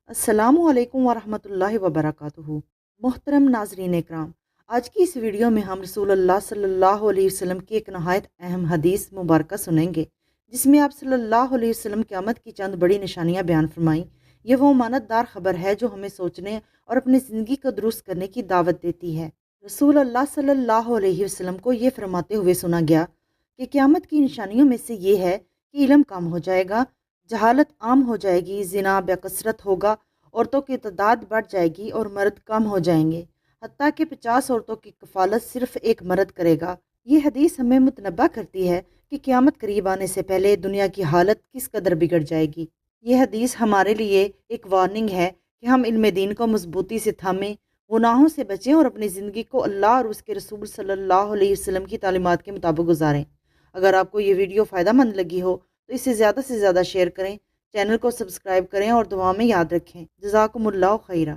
السلام علیکم ورحمۃ اللہ وبرکاتہ۔ محترم ناظرین اکرام، آج کی اس ویڈیو میں ہم رسول اللہ صلی اللہ علیہ وسلم کی ایک نہایت اہم حدیث مبارکہ سنیں گے، جس میں آپ صلی اللہ علیہ وسلم قیامت کی چند بڑی نشانیاں بیان فرمائیں۔ یہ وہ امانت دار خبر ہے جو ہمیں سوچنے اور اپنی زندگی کو درست کرنے کی دعوت دیتی ہے۔ رسول اللہ صلی اللہ علیہ وسلم کو یہ فرماتے ہوئے سنا گیا کہ قیامت کی نشانیوں میں سے یہ ہے کہ علم کم ہو جائے گا، جہالت عام ہو جائے گی، زنا بکثرت ہوگا، عورتوں کی تعداد بڑھ جائے گی اور مرد کم ہو جائیں گے، حتیٰ کہ 50 عورتوں کی کفالت صرف ایک مرد کرے گا۔ یہ حدیث ہمیں متنبہ کرتی ہے کہ قیامت قریب آنے سے پہلے دنیا کی حالت کس قدر بگڑ جائے گی۔ یہ حدیث ہمارے لیے ایک وارننگ ہے کہ ہم علم دین کو مضبوطی سے تھامیں، گناہوں سے بچیں اور اپنی زندگی کو اللہ اور اس کے رسول صلی اللہ علیہ وسلم کی تعلیمات کے مطابق گزاریں۔ اگر آپ کو یہ ویڈیو فائدہ مند لگی ہو تو اسے زیادہ سے زیادہ شیئر کریں، چینل کو سبسکرائب کریں اور دعا میں یاد رکھیں۔ جزاکم اللہ خیرہ۔